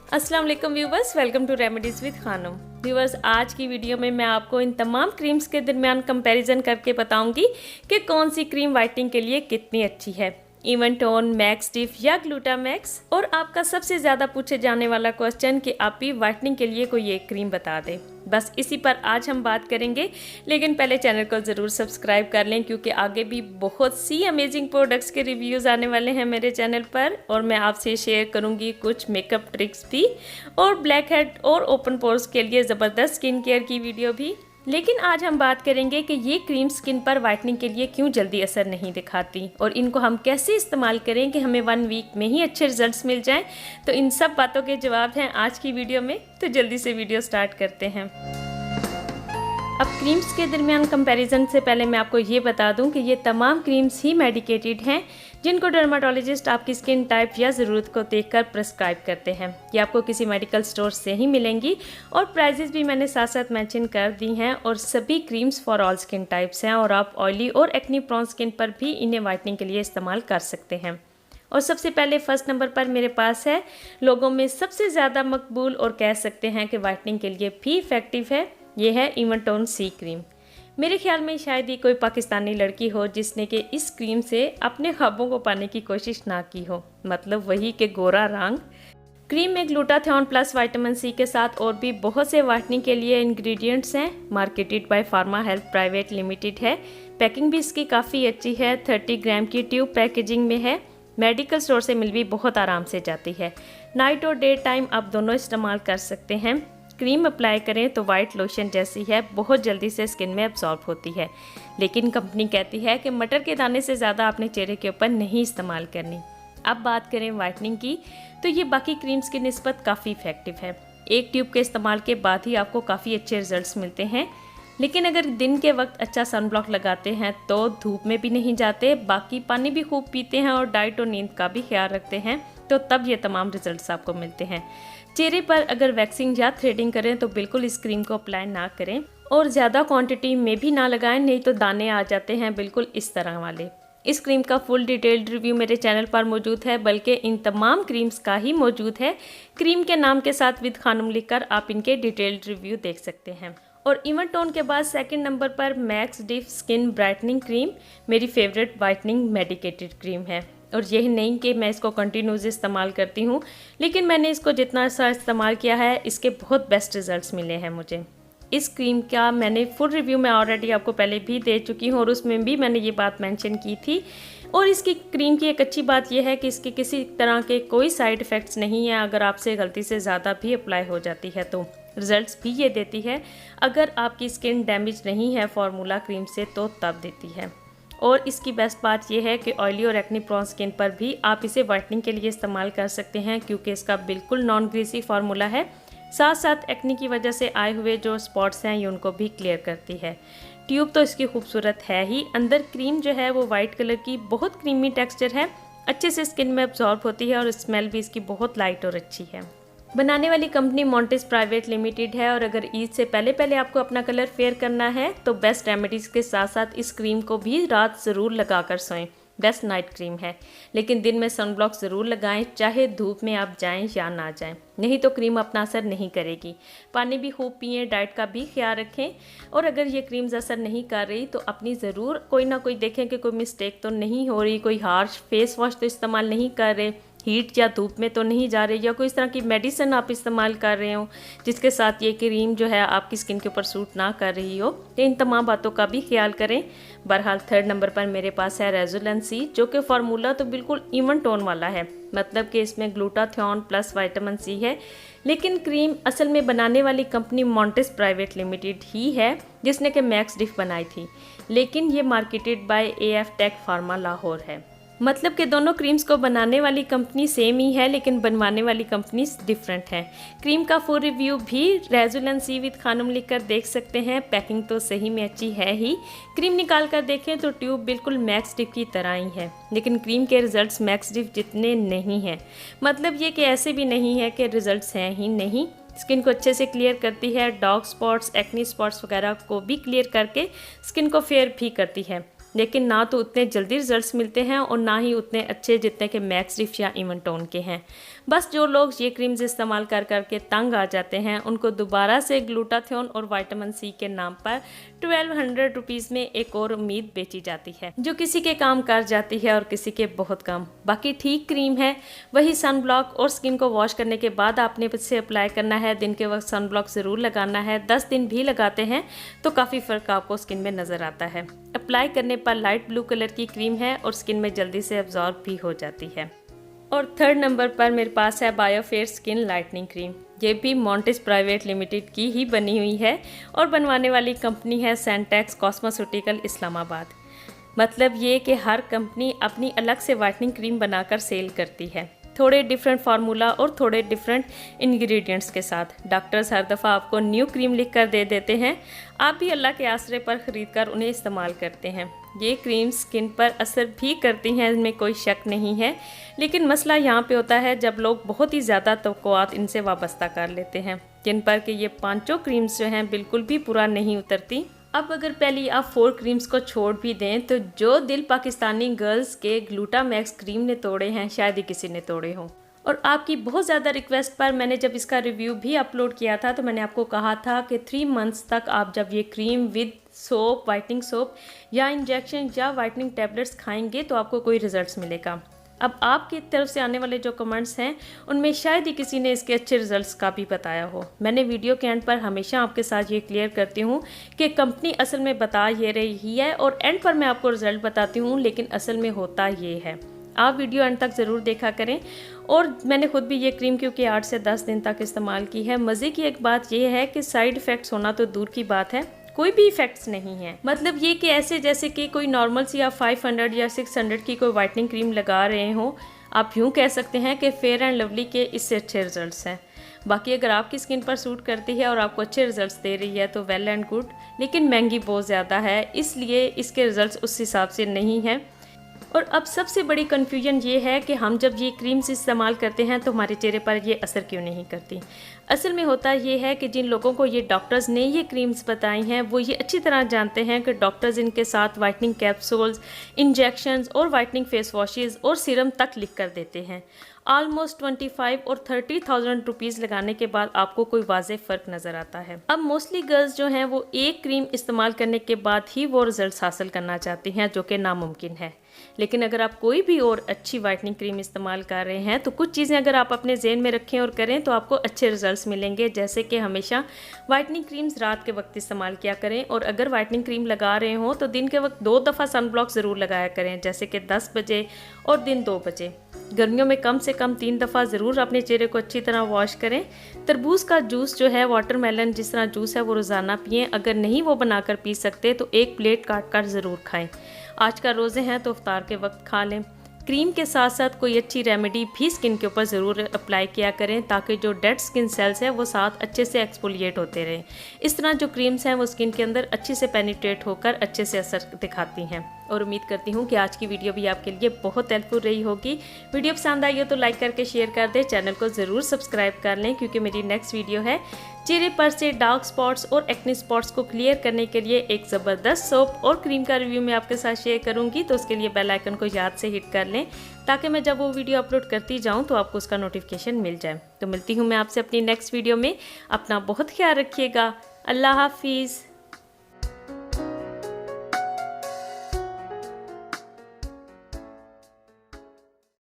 अस्सलाम वालेकुम viewers, welcome to remedies with Khanam. Viewers, आज की वीडियो में मैं आपको इन तमाम क्रीम्स के दरमियान कंपैरिजन करके बताऊंगी कि कौन सी क्रीम वाइटनिंग के लिए कितनी अच्छी है, इवनटोन, मैक्स डिफ या ग्लूटामैक्स। और आपका सबसे ज़्यादा पूछे जाने वाला क्वेश्चन कि आप भी वाइटनिंग के लिए कोई एक क्रीम बता दें, बस इसी पर आज हम बात करेंगे। लेकिन पहले चैनल को ज़रूर सब्सक्राइब कर लें, क्योंकि आगे भी बहुत सी अमेजिंग प्रोडक्ट्स के रिव्यूज़ आने वाले हैं मेरे चैनल पर। और मैं आपसे शेयर करूंगी कुछ मेकअप ट्रिक्स भी, और ब्लैक हेड और ओपन पोर्स के लिए ज़बरदस्त स्किन केयर की वीडियो भी। लेकिन आज हम बात करेंगे कि ये क्रीम स्किन पर वाइटनिंग के लिए क्यों जल्दी असर नहीं दिखाती, और इनको हम कैसे इस्तेमाल करें कि हमें 1 वीक में ही अच्छे रिजल्ट्स मिल जाएं। तो इन सब बातों के जवाब हैं आज की वीडियो में, तो जल्दी से वीडियो स्टार्ट करते हैं। अब क्रीम्स के दरमियान कंपैरिजन से पहले मैं आपको ये बता दूं कि ये तमाम क्रीम्स ही मेडिकेटेड हैं, जिनको डर्माटोलॉजिस्ट आपकी स्किन टाइप या ज़रूरत को देखकर प्रिस्क्राइब करते हैं। ये आपको किसी मेडिकल स्टोर से ही मिलेंगी, और प्राइजेस भी मैंने साथ साथ मेंशन कर दी हैं। और सभी creams for all skin types हैं, और आप ऑयली और एक्नी प्रोन स्किन पर भी इन्हें वाइटनिंग के लिए इस्तेमाल कर सकते हैं। और सबसे पहले फर्स्ट नंबर पर मेरे पास है लोगों में सबसे ज़्यादा मकबूल और कह सकते हैं कि वाइटनिंग के लिए भी इफ़ेक्टिव है, ये है इवनटोन सी क्रीम। मेरे ख्याल में शायद ही कोई पाकिस्तानी लड़की हो जिसने कि इस क्रीम से अपने ख्वाबों को पाने की कोशिश ना की हो, मतलब वही के गोरा रंग। क्रीम में ग्लूटाथियोन प्लस विटामिन सी के साथ और भी बहुत से वाइटनिंग के लिए इंग्रेडिएंट्स हैं। Marketed bye pharma health private limited है। पैकिंग भी इसकी काफ़ी अच्छी है, 30 ग्राम की ट्यूब पैकेजिंग में है। मेडिकल स्टोर से मिल भी बहुत आराम से जाती है। नाइट और डे टाइम आप दोनों इस्तेमाल कर सकते हैं। क्रीम अप्लाई करें तो वाइट लोशन जैसी है, बहुत जल्दी से स्किन में एब्जॉर्ब होती है। लेकिन कंपनी कहती है कि मटर के दाने से ज़्यादा अपने चेहरे के ऊपर नहीं इस्तेमाल करनी। अब बात करें वाइटनिंग की, तो ये बाकी क्रीम्स की निस्बत काफ़ी इफेक्टिव है। एक ट्यूब के इस्तेमाल के बाद ही आपको काफ़ी अच्छे रिजल्ट्स मिलते हैं। लेकिन अगर दिन के वक्त अच्छा सनब्लॉक लगाते हैं तो धूप में भी नहीं जाते, बाकी पानी भी खूब पीते हैं और डाइट और नींद का भी ख्याल रखते हैं, तो तब ये तमाम रिजल्ट्स आपको मिलते हैं। चेहरे पर अगर वैक्सिंग या थ्रेडिंग करें तो बिल्कुल इस क्रीम को अप्लाई ना करें, और ज़्यादा क्वांटिटी में भी ना लगाएं, नहीं तो दाने आ जाते हैं बिल्कुल इस तरह वाले। इस क्रीम का फुल डिटेल्ड रिव्यू मेरे चैनल पर मौजूद है, बल्कि इन तमाम क्रीम्स का ही मौजूद है। क्रीम के नाम के साथ विद खानम लिखकर आप इनके डिटेल्ड रिव्यू देख सकते हैं। और इवनटोन के बाद सेकंड नंबर पर मैक्स डिफ स्किन ब्राइटनिंग क्रीम मेरी फेवरेट वाइटनिंग मेडिकेटेड क्रीम है। और यही नहीं कि मैं इसको कंटिन्यूस इस्तेमाल करती हूँ, लेकिन मैंने इसको जितना सा इस्तेमाल किया है इसके बहुत बेस्ट रिजल्ट्स मिले हैं मुझे। इस क्रीम का मैंने फुल रिव्यू मैं ऑलरेडी आपको पहले भी दे चुकी हूँ, और उसमें भी मैंने ये बात मेंशन की थी। और इसकी क्रीम की एक अच्छी बात यह है कि इसके किसी तरह के कोई साइड इफ़ेक्ट्स नहीं है। अगर आपसे गलती से ज़्यादा भी अप्लाई हो जाती है तो रिजल्ट्स भी ये देती है। अगर आपकी स्किन डैमेज नहीं है फार्मूला क्रीम से तो तब देती है। और इसकी बेस्ट बात यह है कि ऑयली और एक्नी प्रोन स्किन पर भी आप इसे वाइटनिंग के लिए इस्तेमाल कर सकते हैं, क्योंकि इसका बिल्कुल नॉन ग्रीसी फार्मूला है। साथ साथ एक्नी की वजह से आए हुए जो स्पॉट्स हैं ये उनको भी क्लियर करती है। ट्यूब तो इसकी खूबसूरत है ही, अंदर क्रीम जो है वो वाइट कलर की बहुत क्रीमी टेक्सचर है, अच्छे से स्किन में एब्जॉर्ब होती है, और स्मेल भी इसकी बहुत लाइट और अच्छी है। बनाने वाली कंपनी मॉन्टिस प्राइवेट लिमिटेड है। और अगर ईद से पहले पहले आपको अपना कलर फेयर करना है तो बेस्ट रेमेडीज़ के साथ साथ इस क्रीम को भी रात ज़रूर लगा कर सोएं। बेस्ट नाइट क्रीम है, लेकिन दिन में सनब्लॉक ज़रूर लगाएं, चाहे धूप में आप जाएं या ना जाएं, नहीं तो क्रीम अपना असर नहीं करेगी। पानी भी खूब पिएं, डाइट का भी ख्याल रखें। और अगर ये क्रीम्स असर नहीं कर रही तो अपनी ज़रूर कोई ना कोई देखें कि कोई मिस्टेक तो नहीं हो रही, कोई हार्श फेस वॉश तो इस्तेमाल नहीं कर रहे, हीट या धूप में तो नहीं जा रही, या कोई इस तरह की मेडिसिन आप इस्तेमाल कर रहे हो जिसके साथ ये क्रीम जो है आपकी स्किन के ऊपर सूट ना कर रही हो, तो इन तमाम बातों का भी ख्याल करें। बहरहाल थर्ड नंबर पर मेरे पास है रेजुलेंट सी, जो कि फार्मूला तो बिल्कुल इवन टोन वाला है, मतलब कि इसमें ग्लूटाथियोन प्लस विटामिन सी है। लेकिन क्रीम असल में बनाने वाली कंपनी मॉन्टिस प्राइवेट लिमिटेड ही है, जिसने कि मैक्स डिफ बनाई थी, लेकिन ये marketed by AF tech pharma Lahore है। मतलब कि दोनों क्रीम्स को बनाने वाली कंपनी सेम ही है, लेकिन बनवाने वाली कंपनी डिफरेंट है। क्रीम का फुल रिव्यू भी रेजुलेंट सी विद खानम लिखकर देख सकते हैं। पैकिंग तो सही में अच्छी है ही। क्रीम निकाल कर देखें तो ट्यूब बिल्कुल मैक्स डिफ की तरह ही है, लेकिन क्रीम के रिजल्ट्स मैक्स डिफ जितने नहीं हैं। मतलब ये कि ऐसे भी नहीं है कि रिजल्ट्स हैं ही नहीं। स्किन को अच्छे से क्लियर करती है, डार्क स्पॉट्स, एक्नी स्पॉट्स वगैरह को भी क्लियर करके स्किन को फेयर भी करती है। लेकिन ना तो उतने जल्दी रिजल्ट्स मिलते हैं और ना ही उतने अच्छे जितने कि मैक्स रिफ या इवेंटोन के हैं। बस जो लोग ये क्रीम्स इस्तेमाल कर करके तंग आ जाते हैं उनको दोबारा से ग्लूटाथियोन और विटामिन सी के नाम पर 1200 रुपीज़ में एक और उम्मीद बेची जाती है, जो किसी के काम कर जाती है और किसी के बहुत कम। बाकी ठीक क्रीम है, वही सन ब्लॉक और स्किन को वॉश करने के बाद आपने इसे अप्लाई करना है। दिन के वक्त सन ब्लॉक ज़रूर लगाना है, 10 दिन भी लगाते हैं तो काफ़ी फ़र्क आपको स्किन में नज़र आता है। अप्लाई करने पर लाइट ब्लू कलर की क्रीम है और स्किन में जल्दी से अब्जॉर्ब भी हो जाती है। और थर्ड नंबर पर मेरे पास है बायोफेयर स्किन लाइटनिंग क्रीम। ये भी मॉन्टिस प्राइवेट लिमिटेड की ही बनी हुई है और बनवाने वाली कंपनी है सेंटेक्स कॉस्मेटिकल इस्लामाबाद। मतलब ये कि हर कंपनी अपनी अलग से वाइटनिंग क्रीम बनाकर सेल करती है, थोड़े डिफरेंट फार्मूला और थोड़े डिफरेंट इंग्रेडिएंट्स के साथ। डॉक्टर्स हर दफ़ा आपको न्यू क्रीम लिख कर दे देते हैं, आप भी अल्लाह के आसरे पर ख़रीद कर उन्हें इस्तेमाल करते हैं। ये क्रीम स्किन पर असर भी करती हैं, इनमें कोई शक नहीं है, लेकिन मसला यहाँ पे होता है जब लोग बहुत ही ज़्यादा तवक्कुआत इनसे वाबस्ता कर लेते हैं, जिन पर कि ये पांचों क्रीम्स जो हैं बिल्कुल भी पूरा नहीं उतरती। अब अगर पहले आप 4 क्रीम्स को छोड़ भी दें तो जो दिल पाकिस्तानी गर्ल्स के ग्लूटामैक्स क्रीम ने तोड़े हैं शायद ही किसी ने तोड़े हों। और आपकी बहुत ज़्यादा रिक्वेस्ट पर मैंने जब इसका रिव्यू भी अपलोड किया था तो मैंने आपको कहा था कि 3 मंथ्स तक आप जब ये cream with soap, whitening soap या इंजेक्शन या वाइटनिंग टैबलेट्स खाएंगे तो आपको कोई रिजल्ट्स मिलेगा। अब आपकी तरफ से आने वाले जो कमेंट्स हैं उनमें शायद ही किसी ने इसके अच्छे रिजल्ट्स का भी बताया हो। मैंने वीडियो के एंड पर हमेशा आपके साथ ये क्लियर करती हूँ कि कंपनी असल में बता ये रही है और एंड पर मैं आपको रिजल्ट बताती हूँ, लेकिन असल में होता ये है। आप वीडियो एंड तक ज़रूर देखा करें। और मैंने खुद भी ये क्रीम क्योंकि 8 से 10 दिन तक इस्तेमाल की है। मज़े की एक बात यह है कि साइड इफ़ेक्ट्स होना तो दूर की बात है, कोई भी इफेक्ट्स नहीं है। मतलब ये कि ऐसे जैसे कि कोई नॉर्मल सी आप 500 या 600 की कोई वाइटनिंग क्रीम लगा रहे हो, आप यूँ कह सकते हैं कि फेयर एंड लवली के इससे अच्छे रिजल्ट्स हैं। बाकी अगर आपकी स्किन पर सूट करती है और आपको अच्छे रिजल्ट्स दे रही है तो वेल एंड गुड, लेकिन महंगी बहुत ज़्यादा है, इसलिए इसके रिजल्ट्स उस हिसाब से नहीं हैं। और अब सबसे बड़ी कन्फ्यूजन ये है कि हम जब ये क्रीम्स इस्तेमाल करते हैं तो हमारे चेहरे पर ये असर क्यों नहीं करती। असल में होता ये है कि जिन लोगों को ये डॉक्टर्स ने ये क्रीम्स बताई हैं वो ये अच्छी तरह जानते हैं कि डॉक्टर्स इनके साथ वाइटनिंग कैप्सूल्स, इंजेक्शंस और वाइटनिंग फेस वॉशेज़ और सीरम तक लिख कर देते हैं। ऑलमोस्ट 25 और 30,000 रुपीज़ लगाने के बाद आपको कोई वाज़े फ़र्क नज़र आता है। अब मोस्टली गर्ल्स जो हैं वो एक क्रीम इस्तेमाल करने के बाद ही वो रिजल्ट्स हासिल करना चाहती हैं, जो कि नामुमकिन है। लेकिन अगर आप कोई भी और अच्छी वाइटनिंग क्रीम इस्तेमाल कर रहे हैं तो कुछ चीज़ें अगर आप अपने ज़हन में रखें और करें तो आपको अच्छे रिजल्ट्स मिलेंगे। जैसे कि हमेशा वाइटनिंग क्रीम्स रात के वक्त इस्तेमाल किया करें, और अगर वाइटनिंग क्रीम लगा रहे हो तो दिन के वक्त 2 दफ़ा सन ब्लॉक ज़रूर लगाया करें, जैसे कि 10 बजे और दिन 2 बजे। गर्मियों में कम से कम 3 दफ़ा ज़रूर अपने चेहरे को अच्छी तरह वॉश करें। तरबूज का जूस जो है, वाटरमेलन जिस तरह जूस है, वो रोज़ाना पिएं। अगर नहीं वो बनाकर पी सकते तो 1 प्लेट काट कर ज़रूर खाएं। आज का रोज़े हैं तो इफ्तार के वक्त खा लें। क्रीम के साथ साथ कोई अच्छी रेमेडी भी स्किन के ऊपर ज़रूर अप्लाई किया करें, ताकि जो डेड स्किन सेल्स हैं वो साथ अच्छे से एक्सफोलिएट होते रहें। इस तरह जो क्रीम्स हैं वो स्किन के अंदर अच्छे से पेनिट्रेट होकर अच्छे से असर दिखाती हैं। और उम्मीद करती हूँ कि आज की वीडियो भी आपके लिए बहुत हेल्पफुल रही होगी। वीडियो पसंद आई हो तो लाइक करके शेयर कर दें, चैनल को ज़रूर सब्सक्राइब कर लें, क्योंकि मेरी नेक्स्ट वीडियो है चेहरे पर से डार्क स्पॉट्स और एक्ने स्पॉट्स को क्लियर करने के लिए एक ज़बरदस्त सोप और क्रीम का रिव्यू मैं आपके साथ शेयर करूँगी। तो उसके लिए बेल आइकन को याद से हिट कर लें, ताकि मैं जब वो वीडियो अपलोड करती जाऊँ तो आपको उसका नोटिफिकेशन मिल जाए। तो मिलती हूँ मैं आपसे अपनी नेक्स्ट वीडियो में। अपना बहुत ख्याल रखिएगा। अल्लाह हाफिज़।